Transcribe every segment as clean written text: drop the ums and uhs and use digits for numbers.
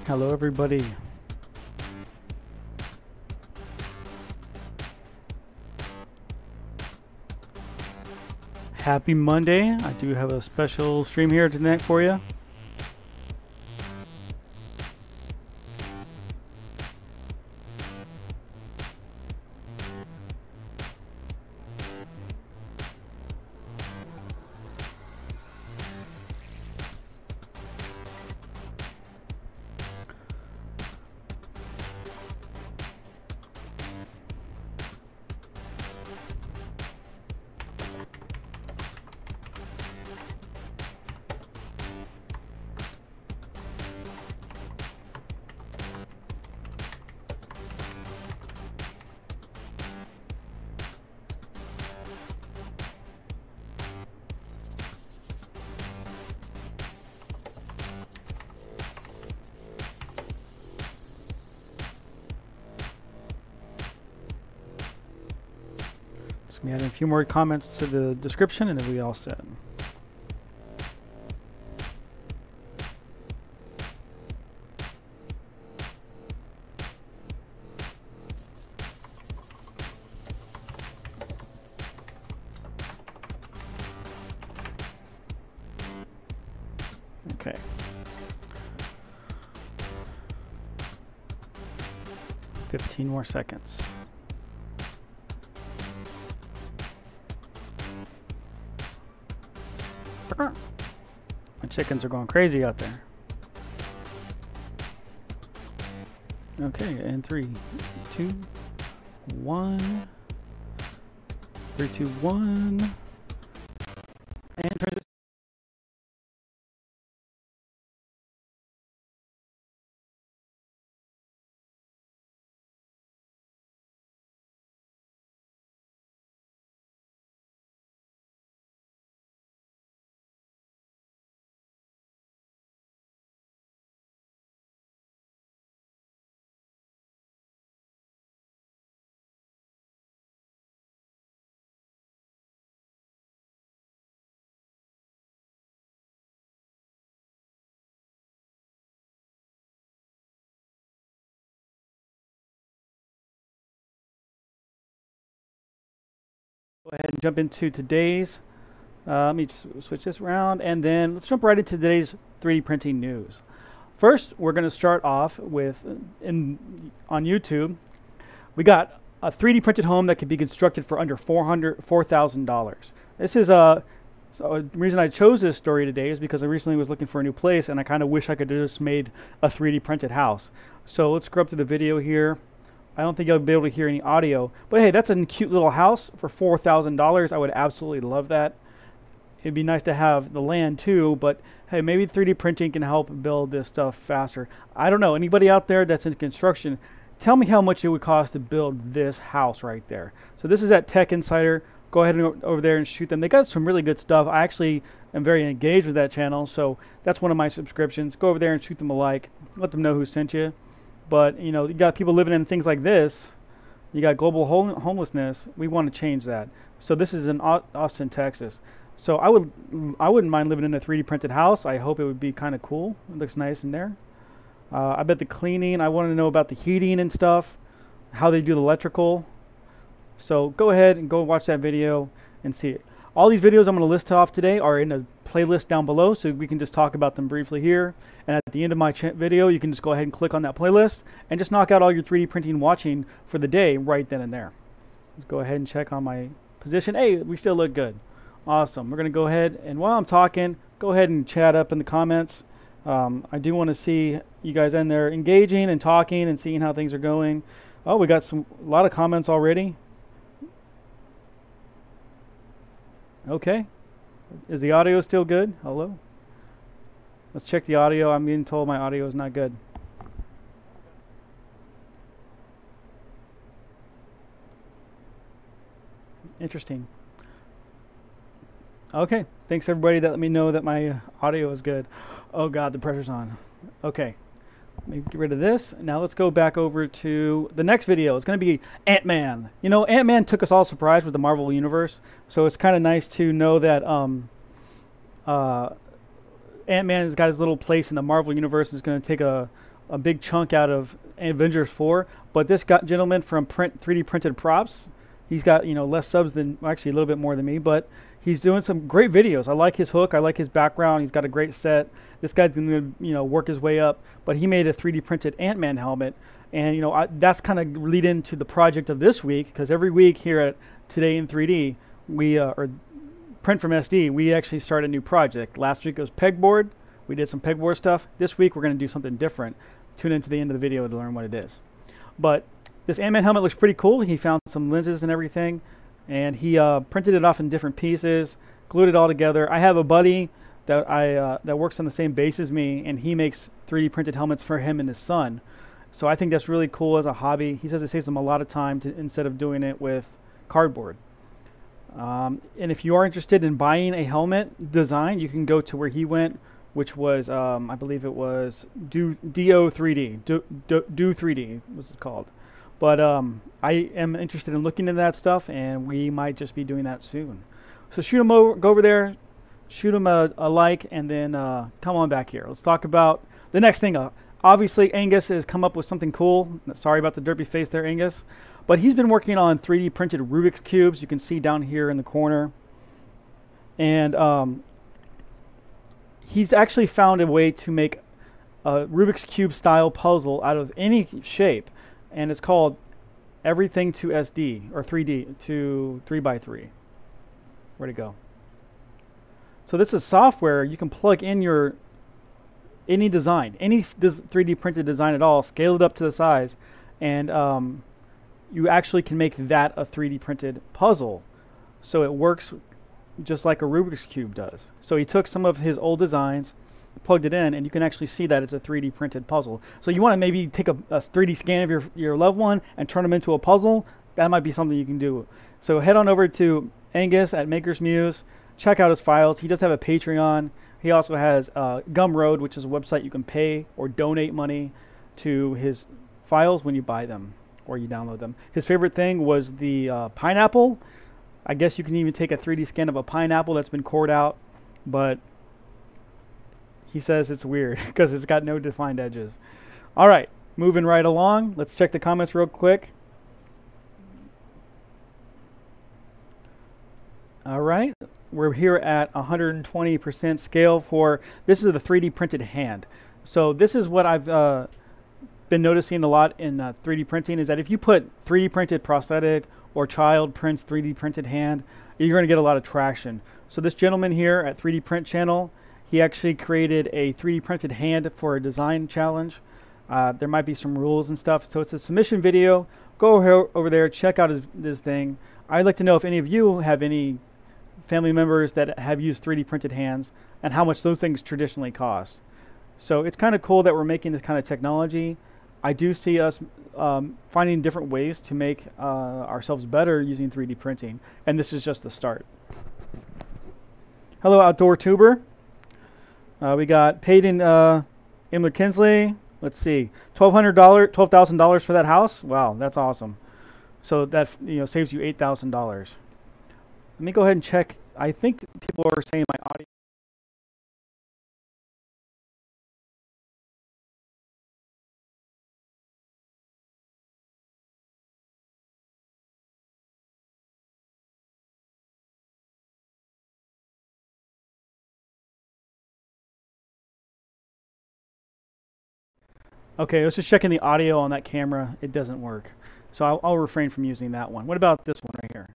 Hello everybody. Happy Monday. I do have a special stream here tonight for you. We add a few more comments to the description and then we all set. Okay. $15 more seconds. My chickens are going crazy out there. Okay, and 3, 2, 1. 3, 2, 1. And transition. Go ahead and jump into today's, let me switch this around, and then let's jump right into today's 3D printing news. First, we're going to start off with, on YouTube, we got a 3D printed home that could be constructed for under $4,000. This is so the reason I chose this story today is because I recently was looking for a new place, and I kind of wish I could have just made a 3D printed house. So let's scrub to the video here. I don't think you'll be able to hear any audio, but hey, that's a cute little house for $4,000. I would absolutely love that. It'd be nice to have the land too, but hey, maybe 3D printing can help build this stuff faster. I don't know. Anybody out there that's in construction, tell me how much it would cost to build this house right there. So this is at Tech Insider. Go ahead and go over there and shoot them. They got some really good stuff. I actually am very engaged with that channel, so that's one of my subscriptions. Go over there and shoot them a like. Let them know who sent you. But, you know, you got people living in things like this. You got global homelessness. We want to change that. So this is in Austin, Texas. So I wouldn't mind living in a 3D printed house. I hope it would be kind of cool. It looks nice in there. I bet the cleaning, I want to know about the heating and stuff, how they do the electrical. So go ahead and go watch that video and see it. All these videos I'm going to list off today are in a playlist down below, so we can just talk about them briefly here. And at the end of my video, you can just go ahead and click on that playlist and just knock out all your 3D printing watching for the day right then and there. Let's go ahead and check on my position. Hey, we still look good. Awesome. We're going to go ahead, and while I'm talking, go ahead and chat up in the comments. I do want to see you guys in there engaging and talking and seeing how things are going. Oh, we got a lot of comments already. Okay. Is the audio still good? Hello? Let's check the audio. I'm being told my audio is not good. Interesting. Okay, thanks everybody that let me know that my audio is good. Oh God, the pressure's on. Okay, let me get rid of this. Now let's go back over to the next video. It's going to be Ant-Man. You know, Ant-Man took us all surprised with the Marvel Universe, so it's kind of nice to know that Ant-Man has got his little place in the Marvel Universe and is going to take a big chunk out of Avengers 4. But this gentleman from 3D printed props, he's got, you know, less subs than, well, actually a little bit more than me, but he's doing some great videos. I like his hook. I like his background. He's got a great set. This guy's going to, you know, work his way up. But he made a 3D printed Ant-Man helmet. And, you know, that's kind of lead into the project of this week, because every week here at Today in 3D, we, or Print from SD, we actually start a new project. Last week it was pegboard. We did some pegboard stuff. This week we're going to do something different. Tune into the end of the video to learn what it is. But this Ant-Man helmet looks pretty cool. He found some lenses and everything, and he printed it off in different pieces, glued it all together. I have a buddy that that works on the same base as me, and he makes 3D printed helmets for him and his son. So I think that's really cool as a hobby. He says it saves him a lot of time instead of doing it with cardboard. And if you are interested in buying a helmet design, you can go to where he went, which was, I believe it was Do3D. Do3D was it called. But I am interested in looking into that stuff, and we might just be doing that soon. So shoot him over, go over there, shoot him a like, and then come on back here. Let's talk about the next thing. Obviously, Angus has come up with something cool. Sorry about the derpy face there, Angus. But he's been working on 3D printed Rubik's Cubes. You can see down here in the corner. And he's actually found a way to make a Rubik's Cube style puzzle out of any shape. And it's called Everything to SD, or 3D to 3x3. Where'd it go? So this is software. You can plug in your any design, any 3D printed design at all, scale it up to the size, and you actually can make that a 3D printed puzzle. So it works just like a Rubik's Cube does. So he took some of his old designs, plugged it in, and you can actually see that it's a 3D printed puzzle. So you want to maybe take a 3D scan of your loved one and turn them into a puzzle. That might be something you can do. So head on over to Angus at Maker's Muse, check out his files. He does have a Patreon. He also has Gumroad, which is a website you can pay or donate money to his files when you buy them or you download them. His favorite thing was the pineapple. I guess you can even take a 3D scan of a pineapple that's been cored out, but he says it's weird because it's got no defined edges. All right, moving right along. Let's check the comments real quick. All right, we're here at 120% scale for, this is the 3D printed hand. So this is what I've been noticing a lot in 3D printing, is that if you put 3D printed prosthetic or child prints 3D printed hand, you're going to get a lot of traction. So this gentleman here at 3D Print Channel, he actually created a 3D printed hand for a design challenge. There might be some rules and stuff. So it's a submission video. Go over there, check out this thing. I'd like to know if any of you have any family members that have used 3D printed hands and how much those things traditionally cost. So it's kind of cool that we're making this kind of technology. I do see us finding different ways to make ourselves better using 3D printing, and this is just the start. Hello, Outdoor Tuber. We got Peyton Imler Kinsley. Let's see, $1,200 for that house. Wow, that's awesome. So that, you know, saves you $8,000. Let me go ahead and check. I think people are saying my audio. Okay, let's just checking the audio on that camera. It doesn't work. So I'll refrain from using that one. What about this one right here?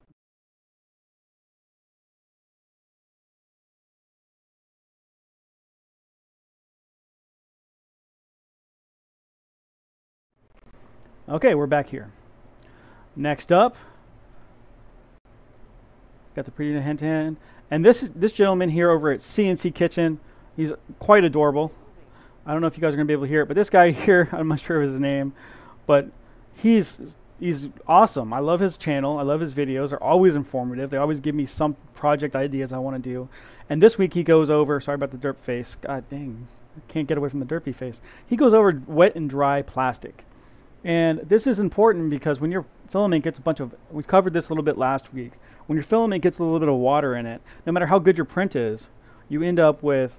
Okay, we're back here. Next up, got the pretty hand. And this gentleman here over at CNC Kitchen, he's quite adorable. I don't know if you guys are going to be able to hear it, but this guy here, I'm not sure of his name, but he's he's awesome. I love his channel. I love his videos. They're always informative. They always give me some project ideas I want to do. And this week he goes over, sorry about the derp face. God dang, I can't get away from the derpy face. He goes over wet and dry plastic. And this is important because when your filament gets a bunch of, we covered this a little bit last week, when your filament gets a little bit of water in it, no matter how good your print is, you end up with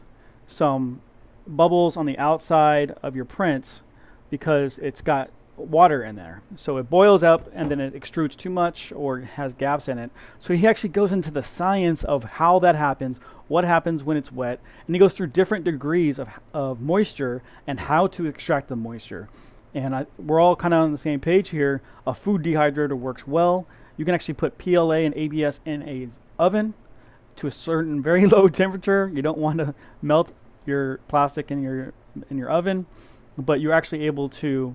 some bubbles on the outside of your prints because it's got water in there. So it boils up and then it extrudes too much or has gaps in it. So he actually goes into the science of how that happens, what happens when it's wet, and he goes through different degrees of moisture and how to extract the moisture. And we're all kind of on the same page here. A food dehydrator works well. You can actually put PLA and ABS in a oven to a certain very low temperature. You don't want to melt your plastic in your oven, but you're actually able to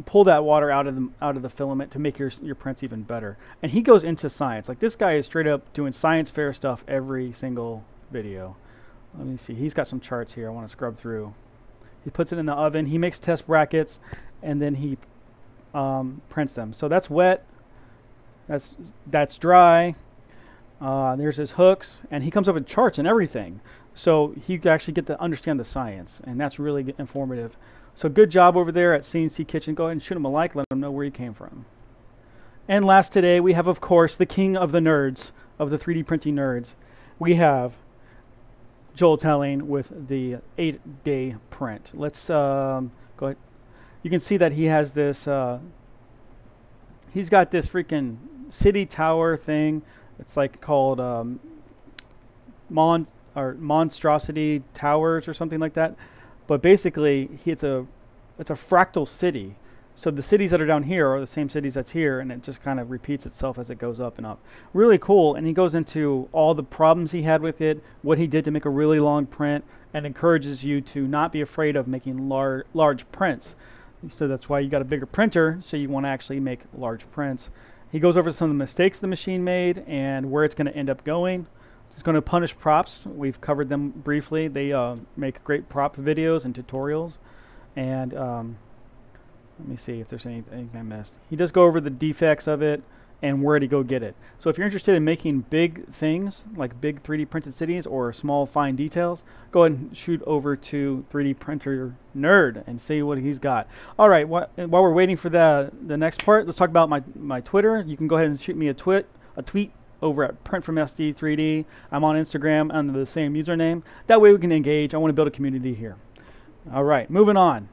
pull that water out of the filament to make your prints even better. And he goes into science. Like, this guy is straight up doing science fair stuff every single video. Let me see. He's got some charts here I want to scrub through. He puts it in the oven. He makes test brackets, and then he prints them. So that's wet. That's dry. There's his hooks, and he comes up with charts and everything. So he can actually get to understand the science, and that's really informative. So good job over there at CNC Kitchen. Go ahead and shoot him a like. Let him know where he came from. And last today, we have, of course, the king of the nerds, of the 3D printing nerds. We have Joel Telling with the 8-day print. Let's go ahead. You can see that he has this, he's got this freaking city tower thing. It's like called Monstrosity Towers or something like that. But basically, it's a fractal city. So the cities that are down here are the same cities that's here, and it just kind of repeats itself as it goes up and up. Really cool, and he goes into all the problems he had with it, what he did to make a really long print, and encourages you to not be afraid of making large prints. So that's why you got a bigger printer, so you want to actually make large prints. He goes over some of the mistakes the machine made and where it's going to end up going. He's going to punish props. We've covered them briefly. They make great prop videos and tutorials. And let me see if there's anything I missed. He does go over the defects of it and where to go get it. So if you're interested in making big things, like big 3D printed cities or small fine details, go ahead and shoot over to 3D Printer Nerd and see what he's got. All right, while we're waiting for the next part, let's talk about my Twitter. You can go ahead and shoot me a tweet over at printfromsd3d. I'm on Instagram under the same username. That way we can engage. I want to build a community here. All right, moving on.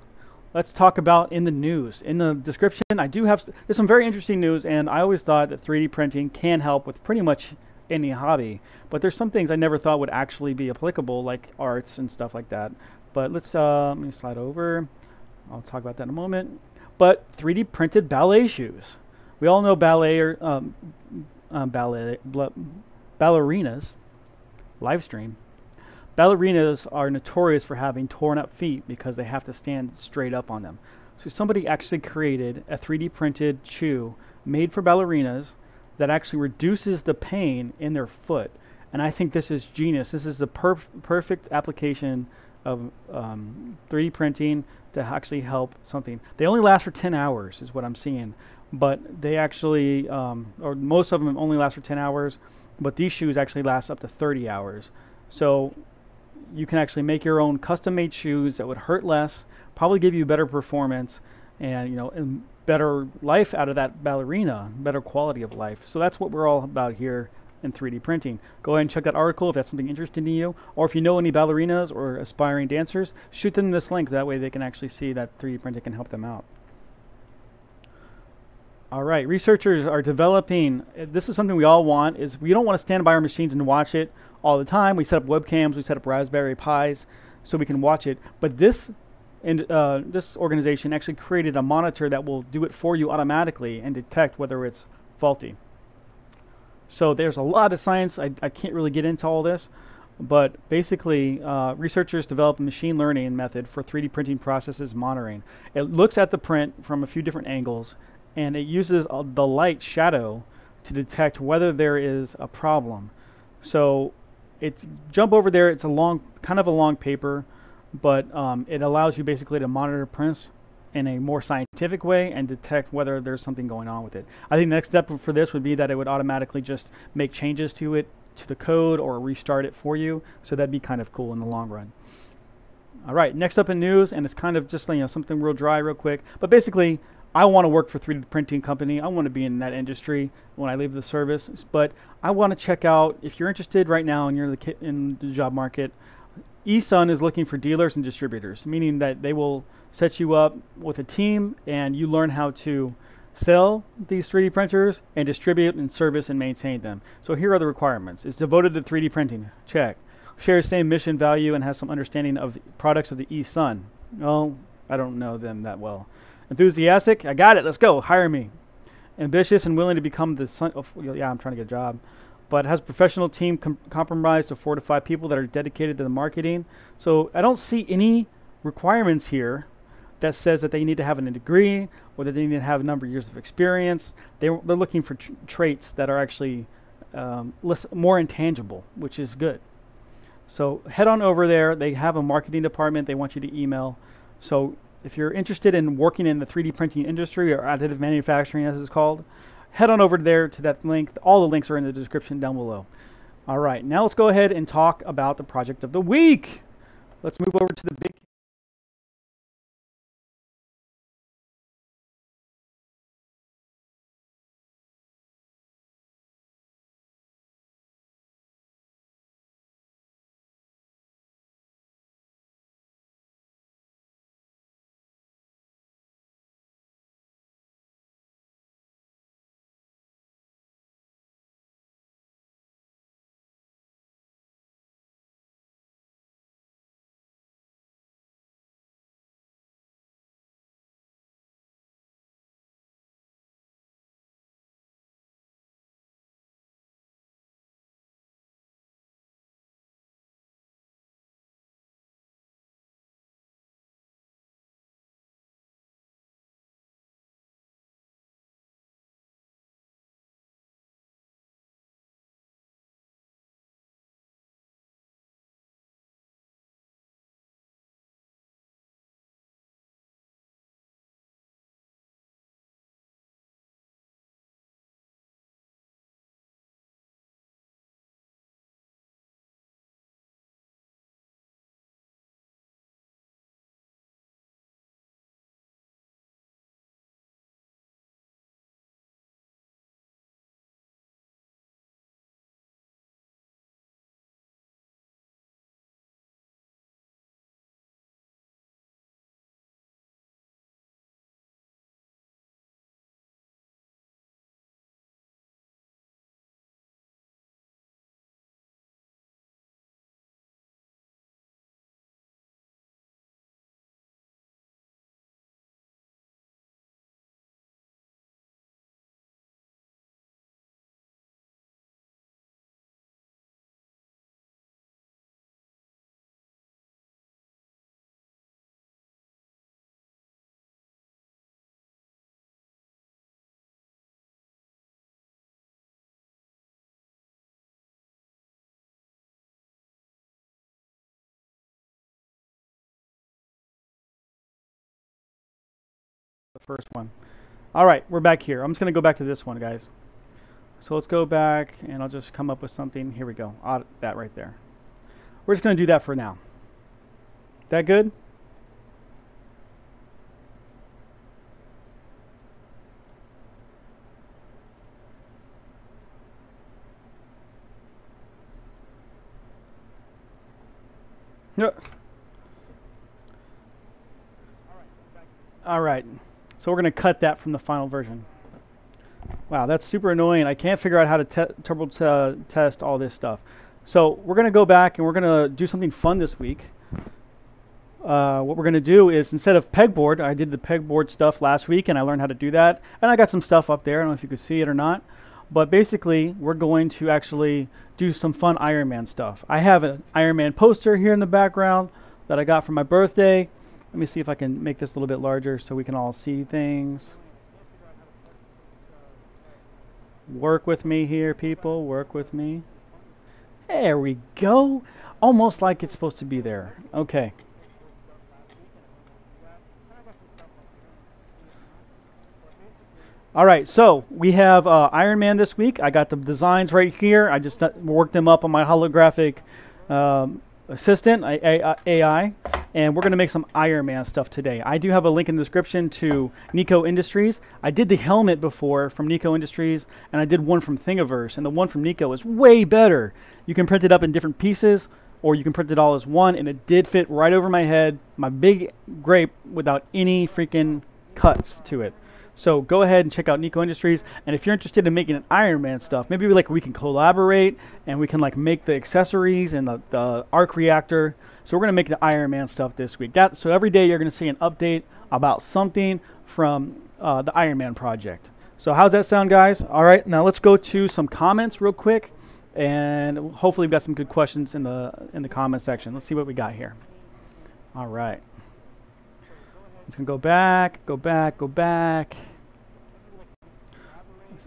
Let's talk about in the news. In the description, there's some very interesting news, and I always thought that 3D printing can help with pretty much any hobby. But there's some things I never thought would actually be applicable, like arts and stuff like that. But let me slide over. I'll talk about that in a moment. But 3D printed ballet shoes. We all know ballet or ballerinas. Live stream. Ballerinas are notorious for having torn up feet because they have to stand straight up on them. So somebody actually created a 3D printed shoe made for ballerinas that actually reduces the pain in their foot. And I think this is genius. This is the perfect application of 3D printing to actually help something. They only last for 10 hours is what I'm seeing. But they actually, or most of them only last for 10 hours, but these shoes actually last up to 30 hours. So you can actually make your own custom-made shoes that would hurt less, probably give you better performance, and and better life out of that ballerina, better quality of life. So that's what we're all about here in 3D printing. Go ahead and check that article if that's something interesting to you, or if you know any ballerinas or aspiring dancers, shoot them this link. That way they can actually see that 3D printing can help them out. All right, researchers are developing, this is something we all want, is we don't want to stand by our machines and watch it all the time. We set up webcams, we set up Raspberry Pis so we can watch it. But this organization actually created a monitor that will do it for you automatically and detect whether it's faulty. So there's a lot of science. I can't really get into all this, but basically researchers developed a machine learning method for 3D printing processes monitoring. It looks at the print from a few different angles, and it uses the light shadow to detect whether there is a problem. So jump over there. It's kind of a long paper, but it allows you basically to monitor prints in a more scientific way and detect whether there's something going on with it. I think the next step for this would be that it would automatically just make changes to it, to the code, or restart it for you. So that'd be kind of cool in the long run. All right, next up in news, and it's kind of just something real dry, real quick. But basically, I want to work for a 3D printing company. I want to be in that industry when I leave the service. But I want to check out, if you're interested right now and you're in the job market, eSun is looking for dealers and distributors, meaning that they will set you up with a team and you learn how to sell these 3D printers and distribute and service and maintain them. So here are the requirements. It's devoted to 3D printing. Check. Shares same mission value and has some understanding of products of the eSun. Well, I don't know them that well. Enthusiastic? I got it. Let's go. Hire me. Ambitious and willing to become the son of, yeah, I'm trying to get a job. But has professional team comprised of 4 to 5 people that are dedicated to the marketing. So I don't see any requirements here that says that they need to have a degree or that they need to have a number of years of experience. They're looking for traits that are actually more intangible, which is good. So head on over there. They have a marketing department they want you to email. So if you're interested in working in the 3D printing industry, or additive manufacturing as it's called, head on over there to that link. All the links are in the description down below. All right, now let's go ahead and talk about the project of the week. Let's move over to the big. The first one. All right, we're back here. I'm just going to go back to this one, guys. So let's go back, and I'll just come up with something. Here we go. That right there. We're just going to do that for now. That good? No. All right. So we're going to cut that from the final version. Wow, that's super annoying. I can't figure out how to turbo test all this stuff. So we're going to go back and we're going to do something fun this week. What we're going to do is, instead of pegboard, I did the pegboard stuff last week and I learned how to do that. And I got some stuff up there. I don't know if you could see it or not. But basically, we're going to actually do some fun Iron Man stuff. I have an Iron Man poster here in the background that I got for my birthday. Let me see if I can make this a little bit larger so we can all see things. Work with me here, people. Work with me. There we go. Almost like it's supposed to be there. Okay. All right, so we have Iron Man this week. I got the designs right here. I just worked them up on my holographic assistant, AI, and we're going to make some Iron Man stuff today. I do have a link in the description to Nico Industries. I did the helmet before from Nico Industries, and I did one from Thingiverse, and the one from Nico is way better. You can print it up in different pieces, or you can print it all as one, and it did fit right over my head, my big grape, without any freaking cuts to it. So go ahead and check out Nico Industries, and if you're interested in making an Iron Man stuff, maybe like we can collaborate and we can like make the accessories and the arc reactor. So we're gonna make the Iron Man stuff this week. So every day you're gonna see an update about something from the Iron Man project. So how's that sound, guys? All right, now let's go to some comments real quick, and hopefully we've got some good questions in the comment section. Let's see what we got here. All right. It's gonna go back, go back, go back.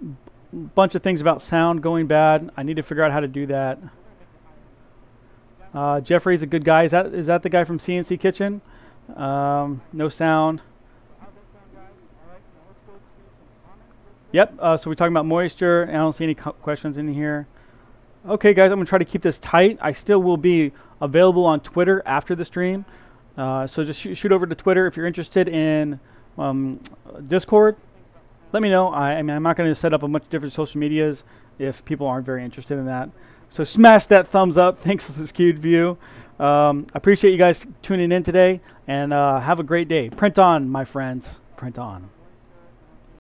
A bunch of things about sound going bad. I need to figure out how to do that. Jeffrey's a good guy. Is that the guy from CNC Kitchen? No sound. Yep. So we're talking about moisture. I don't see any questions in here. Okay, guys. I'm gonna try to keep this tight. I still will be available on Twitter after the stream. So just shoot over to Twitter if you're interested in Discord. Let me know. I mean, I'm not going to set up a bunch of different social medias if people aren't very interested in that. So smash that thumbs up. Thanks for this cute view. I appreciate you guys tuning in today, and have a great day. Print on, my friends. Print on.